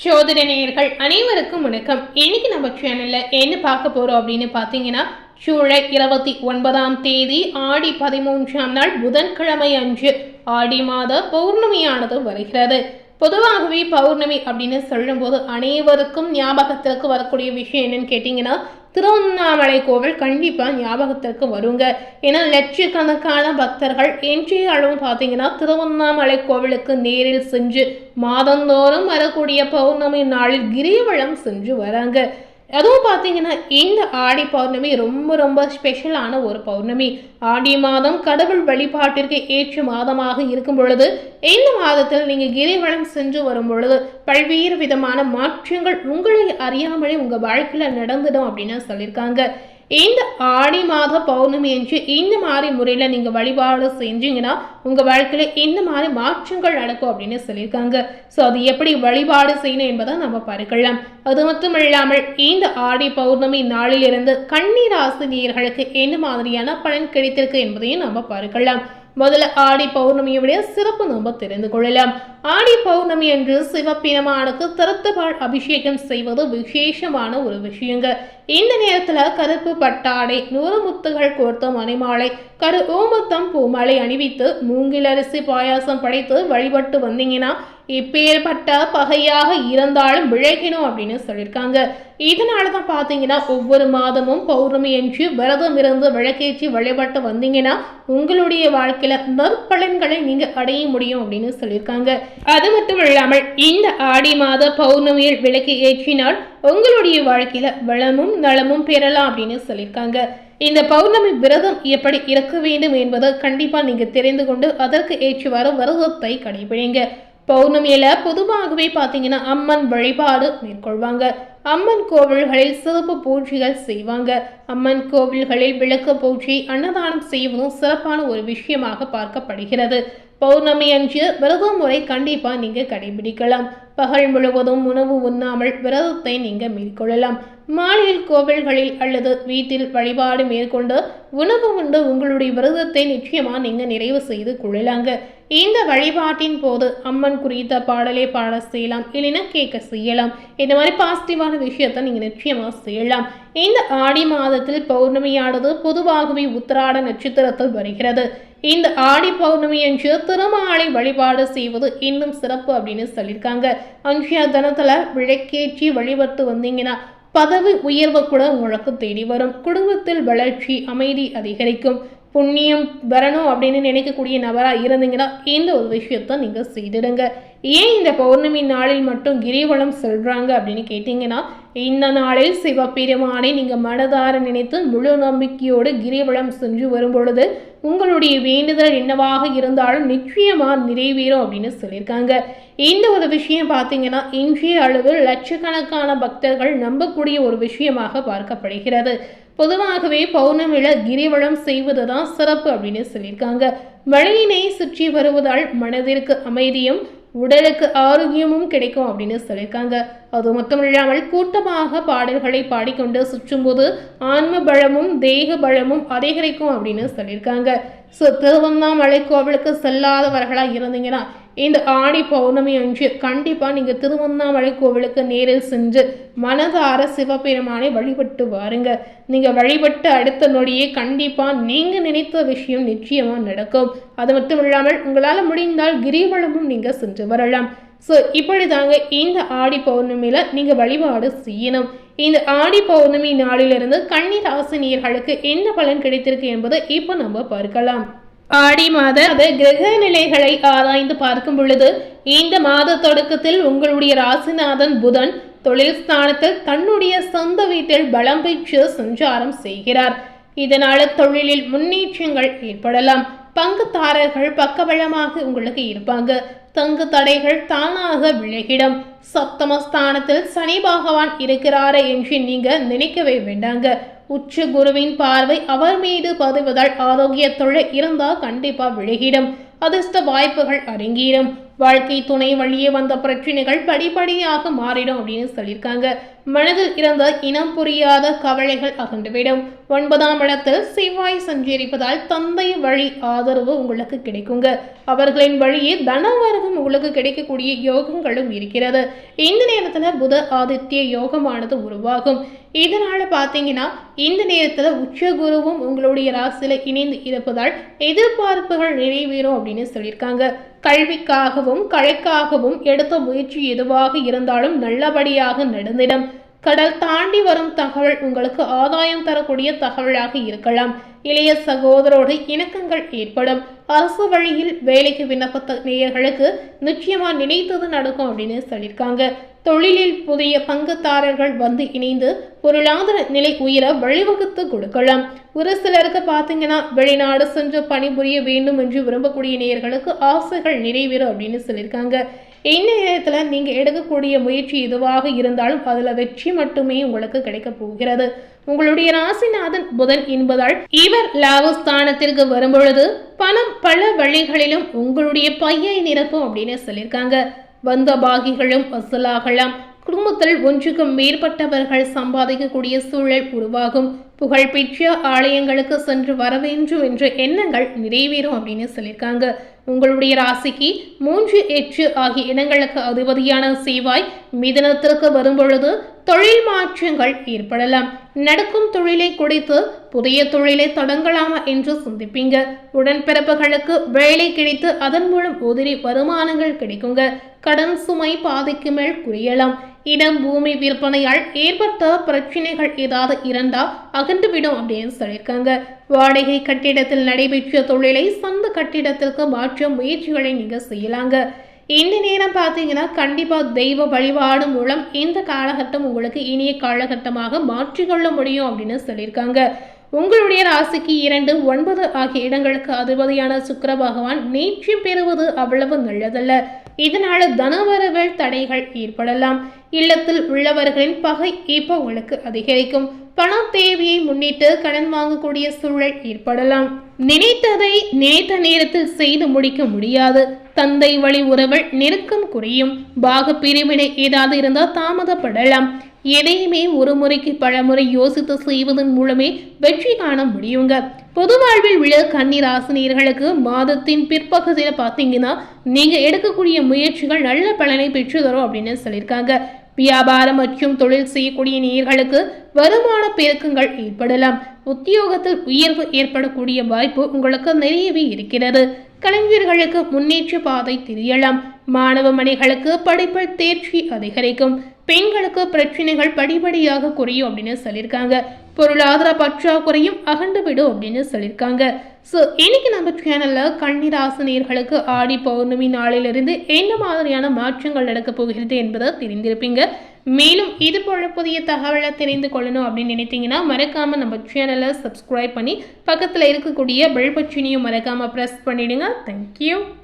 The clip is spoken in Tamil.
சோதனை நேயர்கள் அனைவருக்கும் வணக்கம். இன்னைக்கு நம்ம சேனல்ல என்ன பார்க்க போறோம் அப்படின்னு பார்த்தீங்கன்னா, ஜூலை 29ஆம் தேதி ஆடி 13ஆம் நாள் புதன்கிழமை அன்று ஆடி மாத பௌர்ணமியானது வருகிறது. பொதுவாகவே பௌர்ணமி அப்படின்னு சொல்லும்போது அனைவருக்கும் ஞாபகத்திற்கு வரக்கூடிய விஷயம் என்னன்னு கேட்டிங்கன்னா, திருவண்ணாமலை கோவில் கண்டிப்பாக ஞாபகத்திற்கு வருங்க. ஏன்னா லட்சக்கணக்கான பக்தர்கள் இன்றைய அளவும் பார்த்தீங்கன்னா திருவண்ணாமலை கோவிலுக்கு நேரில் சென்று மாதந்தோறும் வரக்கூடிய பௌர்ணமி நாளில் கிரிவலம் சென்று வராங்க. அதுவும் பார்த்தீங்கன்னா இந்த ஆடி பௌர்ணமி ரொம்ப ரொம்ப ஸ்பெஷலான ஒரு பௌர்ணமி. ஆடி மாதம் கடவுள் வழிபாட்டிற்கு ஏற்ற மாதமாக இருக்கும் பொழுது இந்த மாதத்தில் நீங்கள் கிரிவலம் சென்று வரும் பொழுது பல்வேறு விதமான மாற்றங்கள் உங்களை அறியாமலே உங்கள் வாழ்க்கையில் நடந்துடும் அப்படின்னு சொல்லியிருக்காங்க. இந்த ஆடி மாத பௌர்ணமி என்று இந்த மாதிரி முறையில் நீங்கள் வழிபாடு செஞ்சீங்கன்னா உங்கள் வாழ்க்கையில் இந்த மாதிரி மாற்றங்கள் நடக்கும் அப்படின்னு சொல்லியிருக்காங்க. ஸோ அது எப்படி வழிபாடு செய்யணும் என்பதை நம்ம பார்க்கலாம். அது மட்டும் இல்லாமல் இந்த ஆடி பௌர்ணமி நாளிலிருந்து கன்னி ராசி நேயர்களுக்கு என்ன மாதிரியான பலன் கிடைத்திருக்கு என்பதையும் நம்ம பார்க்கலாம். முதல்ல ஆடி பௌர்ணமியுடைய சிறப்பு நம்ம தெரிந்து கொள்ளலாம். ஆடி பௌர்ணமி என்று சிவபெருமானுக்கு திறத்தபால் அபிஷேகம் செய்வது விசேஷமான ஒரு விஷயங்க. இந்த நேரத்துல கருப்பு பட்டாடை, 100 முத்துகள் கோர்த்த மணிமாலை, கரு ஓமத்தம் பூமாலை அணிவித்து மூங்கில் அரிசி பாயாசம் படைத்து வழிபட்டு வந்தீங்கன்னா இப்பேற்பட்ட பகையாக இருந்தாலும் விளைக்கணும் அப்படின்னு சொல்லியிருக்காங்க. இதனாலதான் பாத்தீங்கன்னா ஒவ்வொரு மாதமும் பௌர்ணமி என்று விரதம் இருந்து விளக்கேற்றி வழிபட்டு வந்தீங்கன்னா உங்களுடைய வாழ்க்கையில நற்பலன்களை நீங்க அடைய முடியும் அப்படின்னு சொல்லியிருக்காங்க. அது மட்டும் இல்லாமல் இந்த ஆடி மாத பௌர்ணமியில் விளக்கு ஏற்றினால் உங்களுடைய வாழ்க்கையில வளமும் நலமும் பெறலாம் அப்படின்னு சொல்லியிருக்காங்க. இந்த பௌர்ணமி விரதம் எப்படி இருக்க வேண்டும் என்பதை கண்டிப்பா நீங்க தெரிந்து கொண்டு அதற்கு ஏற்றுவாறு விரதத்தை கடைபிடிங்க. பௌர்ணமியில பொதுவாகவே பார்த்தீங்கன்னா அம்மன் வழிபாடு மேற்கொள்வாங்க. அம்மன் கோவில்களில் சிறப்பு பூஜைகள் செய்வாங்க. அம்மன் கோவில்களில் விளக்கு பூஜை, அன்னதானம் செய்வதும் சிறப்பான ஒரு விஷயமாக பார்க்கப்படுகிறது. பௌர்ணமி அன்று விரத முறை கண்டிப்பா நீங்க கடைபிடிக்கலாம். பகல் முழுவதும் உணவு உண்ணாமல் விரதத்தை நீங்க மேற்கொள்ளலாம். மாலையில் கோவில்களில் அல்லது வீட்டில் வழிபாடு மேற்கொண்டு உணவு உண்டு உங்களுடைய விரதத்தை நிச்சயமா நீங்க நிறைவு செய்து கொள்ளலாங்க. இந்த வழிபாட்டின் போது அம்மன் குறித்த பாடலை பாட செய்யலாம், இல்லைன்னா கேட்க செய்யலாம். இந்த மாதிரி பாசிட்டிவான விஷயத்த நீங்க நிச்சயமா செய்யலாம். இந்த ஆடி மாதத்தில் பௌர்ணமியானது பொதுவாகவே உத்திராட நட்சத்திரத்தில் வருகிறது. இந்த ஆடி பௌர்ணமி என்று திருமாலை வழிபாடு செய்வது இன்னும் சிறப்பு அப்படின்னு சொல்லியிருக்காங்க. அன்றைய தினத்துல விளக்கேற்றி வழிபட்டு வந்தீங்கன்னா பதவி உயர்வு கூட உங்களுக்கு தேடி வரும். குடும்பத்தில் வளர்ச்சி, அமைதி அதிகரிக்கும். புண்ணியம் வரணும் அப்படின்னு நினைக்கக்கூடிய நபராக இருந்தீங்கன்னா இந்த ஒரு விஷயத்த நீங்கள் செய்திடுங்க. ஏன் இந்த பௌர்ணமி நாளில் மட்டும் கிரிவலம் செல்றாங்க அப்படின்னு கேட்டிங்கன்னா, இந்த நாளில் சிவபெருமானை நீங்கள் மனதார நினைத்து முழு நம்பிக்கையோடு கிரிவலம் சென்று வரும் பொழுது உங்களுடைய வேண்டுதல் என்னவாக இருந்தாலும் நிச்சயமாக நிறைவேறும் அப்படின்னு சொல்லியிருக்காங்க. இந்த ஒரு விஷயம் பார்த்தீங்கன்னா இன்றைய அளவில் லட்சக்கணக்கான பக்தர்கள் நம்பக்கூடிய ஒரு விஷயமாக பார்க்கப்படுகிறது. பொதுவாகவே பௌர்ணமியில கிரிவலம் செய்வது தான் சிறப்பு அப்படின்னு சொல்லியிருக்காங்க. மழையினை சுற்றி வருவதால் மனதிற்கு அமைதியும் உடலுக்கு ஆரோக்கியமும் கிடைக்கும் அப்படின்னு சொல்லியிருக்காங்க. அது மட்டும் இல்லாமல் கூட்டமாக பாடல்களை பாடிக்கொண்டு சுற்றும்போது ஆன்ம பலமும் தேக பலமும் அதிகரிக்கும் அப்படின்னு சொல்லியிருக்காங்க. ஸோ திருவண்ணாமலை கோவிலுக்கு செல்லாதவர்களாக இருந்தீங்கன்னா இந்த ஆடி பௌர்ணமி அன்று கண்டிப்பாக நீங்கள் திருவண்ணாமலை கோவிலுக்கு நேரில் சென்று மனதார சிவபெருமானை வழிபட்டு வாருங்க. நீங்கள் வழிபட்டு அடுத்த நொடியே கண்டிப்பாக நீங்கள் நினைத்த விஷயம் நிச்சயமாக நடக்கும். அது மட்டும் இல்லாமல் உங்களால் முடிந்தால் கிரிவலமும் நீங்கள் சென்று வரலாம். ஸோ இப்படி தாங்க இந்த ஆடி பௌர்ணமியில் நீங்கள் வழிபாடு செய்யணும். இந்த ஆடி பௌர்ணமி நாளிலிருந்து கன்னி ராசி நேயர்களுக்கு என்ன பலன் கிடைத்திருக்கு என்பதை இப்போ நம்ம பார்க்கலாம். ஆடி மாத கிரக நிலைகளை ஆராய்ந்து பார்க்கும் பொழுது இந்த மாத தொடக்கத்தில் உங்களுடைய ராசிநாதன் புதன் தொழில் ஸ்தானத்தில் தன்னுடைய சொந்த வீட்டில் பலம் பெற்று சஞ்சாரம் செய்கிறார். இதனால் தொழிலில் முன்னேற்றங்கள் ஏற்படலாம். பங்குதாரர்கள் பக்கபலமாக உங்களுக்கு இருப்பாங்க. தங்கு தடைகள் தானாக விலகிடும். சப்தமஸ்தானத்தில் சனி பகவான் இருக்கிறாரே என்று நீங்க நினைக்கவே வேண்டாங்க. உச்ச குருவின் பார்வை அவர் மீது பதிவதால் ஆரோக்கியத்தொழில் இருந்தால் கண்டிப்பா விலகிடும். அதிர்ஷ்ட வாய்ப்புகள் அரங்கேறும். வாழ்க்கை துணை வழியே வந்த பிரச்சனைகள் படிப்படியாக மாறிடும் அப்படின்னு சொல்லியிருக்காங்க. மனதில் இருந்த இனம் புரியாத கவலைகள் அகன்றுவிடும். 9ஆம் இடத்தில் செவ்வாய் சஞ்சரிப்பதால் தந்தை வழி ஆதரவு உங்களுக்கு கிடைக்குங்க. அவர்களின் வழியே தனவரவும் உங்களுக்கு கிடைக்கக்கூடிய யோகங்களும் இருக்கிறது. இந்த நேரத்தில் புத ஆதித்ய யோகமானது உருவாகும். இதனால பார்த்தீங்கன்னா இந்த நேரத்தில் உச்சகுருவும் உங்களுடைய ராசியில இணைந்து இருப்பதால் எதிர்பார்ப்புகள் நிறைவேறும் அப்படின்னு சொல்லியிருக்காங்க. கல்விக்காகவும் கலைக்காகவும் எடுத்த முயற்சி எதுவாக இருந்தாலும் நல்லபடியாக நடந்திடும். கடல் தாண்டி வரும் தகவல் உங்களுக்கு ஆதாயம் தரக்கூடிய தகவலாக இருக்கலாம். இளைய சகோதரோடு இணக்கங்கள் ஏற்படும். அரசு வழியில் வேலைக்கு விண்ணப்பத்த நேயர்களுக்கு நிச்சயமா நினைத்தது நடக்கும் அப்படின்னு சொல்லியிருக்காங்க. தொழிலில் புதிய பங்குதாரர்கள் வந்து இணைந்து பொருளாதார நிலை உயர வழிவகுத்து கொடுக்கலாம். ஒரு சிலருக்கு பார்த்தீங்கன்னா வெளிநாடு சென்று பணிபுரிய வேண்டும் என்று விரும்பக்கூடிய நேயர்களுக்கு ஆசைகள் நிறைவேறும் அப்படின்னு சொல்லியிருக்காங்க. இந்த நேரத்தில் நீங்கள் எடுக்கக்கூடிய முயற்சி எதுவாக இருந்தாலும் அதில் வெற்றி மட்டுமே உங்களுக்கு கிடைக்க போகிறது. உங்களுடைய ராசிநாதன் புதன் என்பதால் இவர் லாபஸ்தானத்திற்கு வரும்பொழுது பணம் பல வழிகளிலும் உங்களுடைய பையை நிரப்பும் அப்படின்னு சொல்லியிருக்காங்க. வந்த பாகிகளும் வசூலாகலாம். குடும்பத்தில் ஒன்றுக்கு மேற்பட்டவர்கள் சம்பாதிக்கக்கூடிய சூழல் உருவாகும். புகழ்பெற்ற ஆலயங்களுக்கு சென்று வர வேண்டும் என்ற எண்ணங்கள் நிறைவேறும் அப்படின்னு சொல்லியிருக்காங்க. உங்களுடைய ராசிக்கு 3, 8 ஆகிய இடங்களுக்கு அதிபதியான செவ்வாய் மிதனத்திற்கு வரும்பொழுது தொழில் மாற்றங்கள் ஏற்படலாம். நடக்கும் தொழிலை குடித்து புதிய தொழிலை தொடங்கலாமா என்று சிந்திப்பீங்க. உடன்பிறப்புகளுக்கு வேலை கிடைத்து அதன் மூலம் உதிரி வருமானங்கள் கிடைக்குங்க. கடன் சுமை பாதைக்கு மேல் குறையலாம். இடம் பூமி விற்பனையால் ஏற்பட்ட பிரச்சனைகள் ஏதாவது இருந்தா அகன்றுவிடும் அப்படின்னு சொல்லியிருக்காங்க. வாடகை கட்டிடத்தில் நடைபெற்ற தொழிலை சொந்த கட்டிடத்திற்கு மாற்ற முயற்சிகளை நீங்க செய்யலாங்க. இந்த நேரம் பார்த்தீங்கன்னா கண்டிப்பா தெய்வ வழிபாடு மூலம் இந்த காலகட்டம் உங்களுக்கு இனிய காலகட்டமாக மாற்றிக்கொள்ள முடியும் அப்படின்னு சொல்லியிருக்காங்க. உங்களுடைய ராசிக்கு 2, 9 ஆகிய இடங்களுக்கு அதிபதியான சுக்கிர பகவான் நீட்சி பெறுவது அவ்வளவு நல்லதல்ல. இதனால தனவரவில் தடைகள் ஏற்படலாம். இல்லத்தில் உள்ளவர்களின் பகை இப்போ உங்களுக்கு அதிகரிக்கும். பண தேவையை முன்னிட்டு கடன் வாங்கக்கூடிய சூழல் ஏற்படலாம். நினைத்ததை நினைத்த நேரத்தில் செய்து முடிக்க முடியாது. தந்தை வழி உறவில் நெருக்கம் குறையும். பாக பிரிவினை ஏதாவது இருந்தால் தாமதப்படலாம். எதையுமே ஒரு முறைக்கு பல முறை யோசித்து செய்வதன் மூலமே வெற்றி காண முடியுங்க. பொது வாழ்வில் உள்ள கன்னி ராசினியர்களுக்கு மாதத்தின் பிற்பகுதியில் பார்த்தீங்கன்னா நீங்க எடுக்கக்கூடிய முயற்சிகள் நல்ல பலனை பெற்று தரும் அப்படின்னு சொல்லியிருக்காங்க. வியாபாரம் மற்றும் தொழில் செய்யக்கூடிய நேயர்களுக்கு வருமான பெருக்கங்கள் ஏற்படலாம். உத்தியோகத்தில் உயர்வு ஏற்படக்கூடிய வாய்ப்பு உங்களுக்கு நிறையவே இருக்கிறது. கலைஞர்களுக்கு முன்னேற்ற பாதை தெரியலாம். மாணவ மணிகளுக்கு படிப்பில் தேர்ச்சி அதிகரிக்கும். பெண்களுக்கு பிரச்சனைகள் படிப்படியாக குறையும் அப்படின்னு சொல்லியிருக்காங்க. பொருளாதார பற்றாக்குறையும் அகண்டுவிடும் அப்படின்னு சொல்லியிருக்காங்க. ஸோ இன்னைக்கு நம்ம சேனலில் கன்னிராசினியர்களுக்கு ஆடி பௌர்ணமி நாளிலிருந்து என்ன மாதிரியான மாற்றங்கள் நடக்க போகிறது என்பதை தெரிந்திருப்பீங்க. மேலும் இது போல புதிய தகவலை தெரிந்து கொள்ளணும் அப்படின்னு நினைத்தீங்கன்னா மறக்காம நம்ம சேனலை சப்ஸ்கிரைப் பண்ணி பக்கத்தில் இருக்கக்கூடிய பெல் பட்டனையும் மறக்காம ப்ரெஸ் பண்ணிடுங்க. தேங்க்யூ.